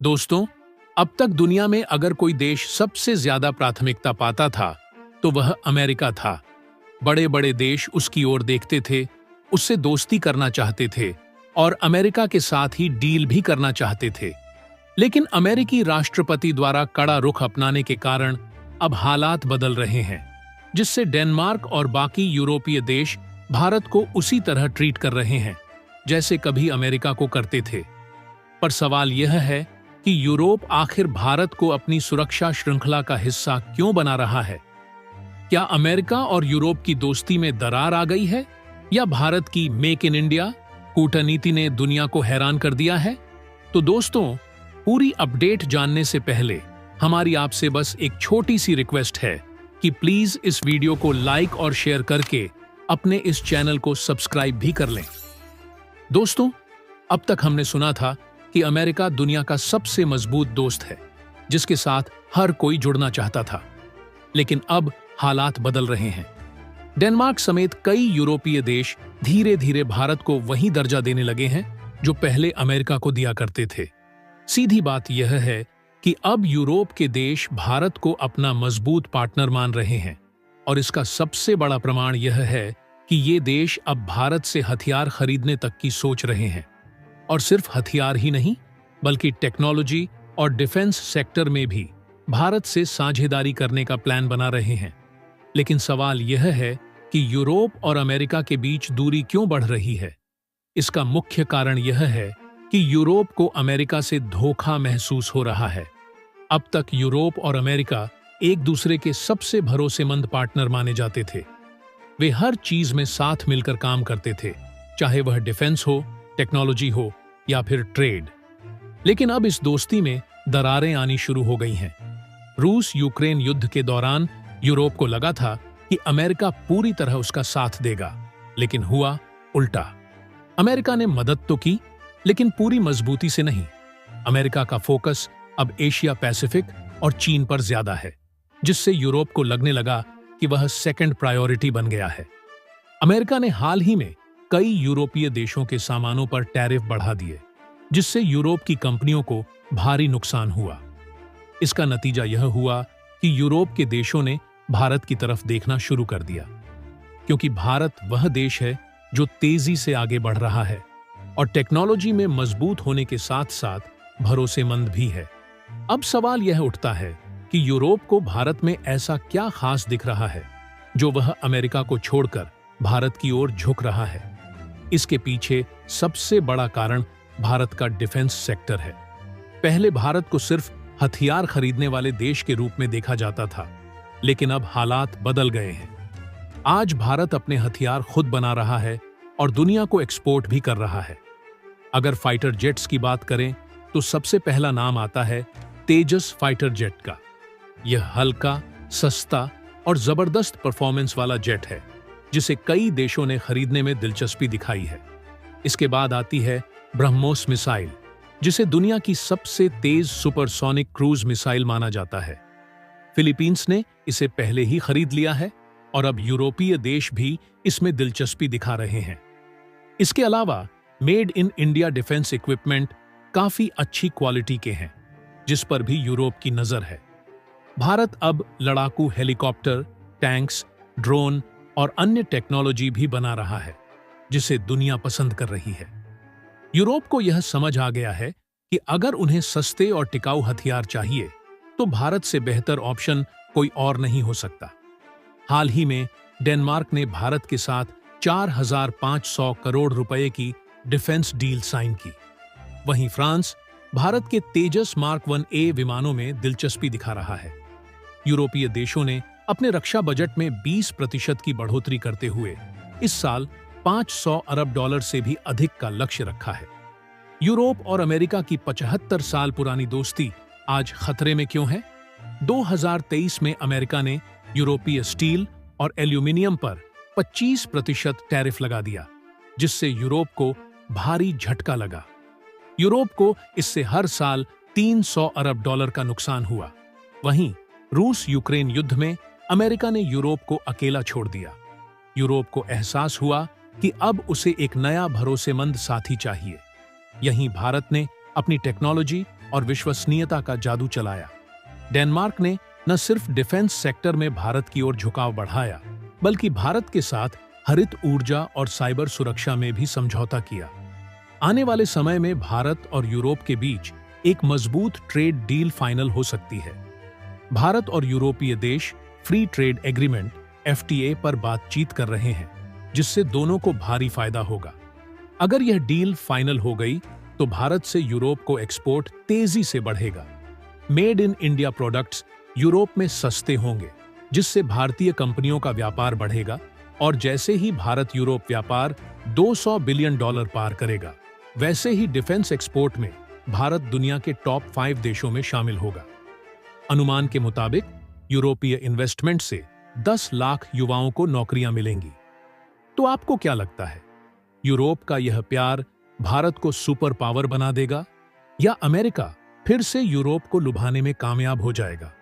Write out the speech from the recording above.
दोस्तों, अब तक दुनिया में अगर कोई देश सबसे ज्यादा प्राथमिकता पाता था तो वह अमेरिका था। बड़े बड़े देश उसकी ओर देखते थे, उससे दोस्ती करना चाहते थे और अमेरिका के साथ ही डील भी करना चाहते थे। लेकिन अमेरिकी राष्ट्रपति द्वारा कड़ा रुख अपनाने के कारण अब हालात बदल रहे हैं, जिससे डेनमार्क और बाकी यूरोपीय देश भारत को उसी तरह ट्रीट कर रहे हैं जैसे कभी अमेरिका को करते थे। पर सवाल यह है कि यूरोप आखिर भारत को अपनी सुरक्षा श्रृंखला का हिस्सा क्यों बना रहा है? क्या अमेरिका और यूरोप की दोस्ती में दरार आ गई है या भारत की मेक इन इंडिया कूटनीति ने दुनिया को हैरान कर दिया है? तो दोस्तों, पूरी अपडेट जानने से पहले हमारी आपसे बस एक छोटी सी रिक्वेस्ट है कि प्लीज इस वीडियो को लाइक और शेयर करके अपने इस चैनल को सब्सक्राइब भी कर लें। दोस्तों, अब तक हमने सुना था कि अमेरिका दुनिया का सबसे मजबूत दोस्त है जिसके साथ हर कोई जुड़ना चाहता था। लेकिन अब हालात बदल रहे हैं। डेनमार्क समेत कई यूरोपीय देश धीरे धीरे भारत को वही दर्जा देने लगे हैं जो पहले अमेरिका को दिया करते थे। सीधी बात यह है कि अब यूरोप के देश भारत को अपना मजबूत पार्टनर मान रहे हैं और इसका सबसे बड़ा प्रमाण यह है कि ये देश अब भारत से हथियार खरीदने तक की सोच रहे हैं। और सिर्फ हथियार ही नहीं, बल्कि टेक्नोलॉजी और डिफेंस सेक्टर में भी भारत से साझेदारी करने का प्लान बना रहे हैं। लेकिन सवाल यह है कि यूरोप और अमेरिका के बीच दूरी क्यों बढ़ रही है? इसका मुख्य कारण यह है कि यूरोप को अमेरिका से धोखा महसूस हो रहा है। अब तक यूरोप और अमेरिका एक दूसरे के सबसे भरोसेमंद पार्टनर माने जाते थे। वे हर चीज में साथ मिलकर काम करते थे, चाहे वह डिफेंस हो, टेक्नोलॉजी हो या फिर ट्रेड। लेकिन अब इस दोस्ती में दरारें आनी शुरू हो गई हैं। रूस यूक्रेन युद्ध के दौरान यूरोप को लगा था कि अमेरिका पूरी तरह उसका साथ देगा, लेकिन हुआ उल्टा। अमेरिका ने मदद तो की, लेकिन पूरी मजबूती से नहीं। अमेरिका का फोकस अब एशिया पैसिफिक और चीन पर ज्यादा है, जिससे यूरोप को लगने लगा कि वह सेकंड प्रायोरिटी बन गया है। अमेरिका ने हाल ही में कई यूरोपीय देशों के सामानों पर टैरिफ बढ़ा दिए, जिससे यूरोप की कंपनियों को भारी नुकसान हुआ। इसका नतीजा यह हुआ कि यूरोप के देशों ने भारत की तरफ देखना शुरू कर दिया, क्योंकि भारत वह देश है जो तेजी से आगे बढ़ रहा है और टेक्नोलॉजी में मजबूत होने के साथ साथ भरोसेमंद भी है। अब सवाल यह उठता है कि यूरोप को भारत में ऐसा क्या खास दिख रहा है जो वह अमेरिका को छोड़कर भारत की ओर झुक रहा है? इसके पीछे सबसे बड़ा कारण भारत का डिफेंस सेक्टर है। पहले भारत को सिर्फ हथियार खरीदने वाले देश के रूप में देखा जाता था, लेकिन अब हालात बदल गए हैं। आज भारत अपने हथियार खुद बना रहा है और दुनिया को एक्सपोर्ट भी कर रहा है। अगर फाइटर जेट्स की बात करें तो सबसे पहला नाम आता है तेजस फाइटर जेट का। यह हल्का, सस्ता और जबरदस्त परफॉर्मेंस वाला जेट है, जिसे कई देशों ने खरीदने में दिलचस्पी दिखाई है। इसके बाद आती है ब्रह्मोस मिसाइल, जिसे दुनिया की सबसे तेज सुपरसोनिक क्रूज मिसाइल माना जाता है। फिलीपींस ने इसे पहले ही खरीद लिया है और अब यूरोपीय देश भी इसमें दिलचस्पी दिखा रहे हैं। इसके अलावा made in India defence equipment काफी अच्छी क्वालिटी के हैं, जिस पर भी यूरोप की नजर है। भारत अब लड़ाकू हेलीकॉप्टर, टैंक्स, ड्रोन और अन्य टेक्नोलॉजी भी बना रहा है, जिसे दुनिया पसंद कर रही है। यूरोप को यह समझ आ गया है कि अगर उन्हें सस्ते और टिकाऊ हथियार चाहिए तो भारत से बेहतर ऑप्शन कोई और नहीं हो सकता। हाल ही में डेनमार्क ने भारत के साथ 4,500 करोड़ रुपए की डिफेंस डील साइन की। वहीं फ्रांस भारत के तेजस मार्क 1A विमानों में दिलचस्पी दिखा रहा है। यूरोपीय देशों ने अपने रक्षा बजट में 20% की बढ़ोतरी करते हुए इस साल $500 अरब से भी अधिक का लक्ष्य रखा है। यूरोप और अमेरिका की 75 साल पुरानी दोस्ती आज खतरे में क्यों है? 2023 में अमेरिका ने यूरोपीय स्टील और एल्यूमिनियम पर 25% टैरिफ लगा दिया, जिससे यूरोप को भारी झटका लगा। यूरोप को इससे हर साल $300 अरब का नुकसान हुआ। वहीं रूस यूक्रेन युद्ध में अमेरिका ने यूरोप को अकेला छोड़ दिया। यूरोप को एहसास हुआ कि अब उसे एक नया भरोसेमंद साथी चाहिए। यहीं भारत ने अपनी टेक्नोलॉजी और विश्वसनीयता का जादू चलाया। डेनमार्क ने न सिर्फ डिफेंस सेक्टर में भारत की ओर झुकाव बढ़ाया, बल्कि भारत के साथ हरित ऊर्जा और साइबर सुरक्षा में भी समझौता किया। आने वाले समय में भारत और यूरोप के बीच एक मजबूत ट्रेड डील फाइनल हो सकती है। भारत और यूरोपीय देश फ्री ट्रेड एग्रीमेंट (FTA) पर बातचीत कर रहे हैं, जिससे दोनों को भारी फायदा होगा। अगर यह डील फाइनल हो गई तो भारत से यूरोप को एक्सपोर्ट तेजी से बढ़ेगा। Made in India products Europe में सस्ते होंगे, जिससे भारतीय कंपनियों का व्यापार बढ़ेगा और जैसे ही भारत यूरोप व्यापार $200 बिलियन पार करेगा, वैसे ही डिफेंस एक्सपोर्ट में भारत दुनिया के टॉप 5 देशों में शामिल होगा। अनुमान के मुताबिक यूरोपीय इन्वेस्टमेंट से 10 लाख युवाओं को नौकरियां मिलेंगी। तो आपको क्या लगता है, यूरोप का यह प्यार भारत को सुपर पावर बना देगा या अमेरिका फिर से यूरोप को लुभाने में कामयाब हो जाएगा?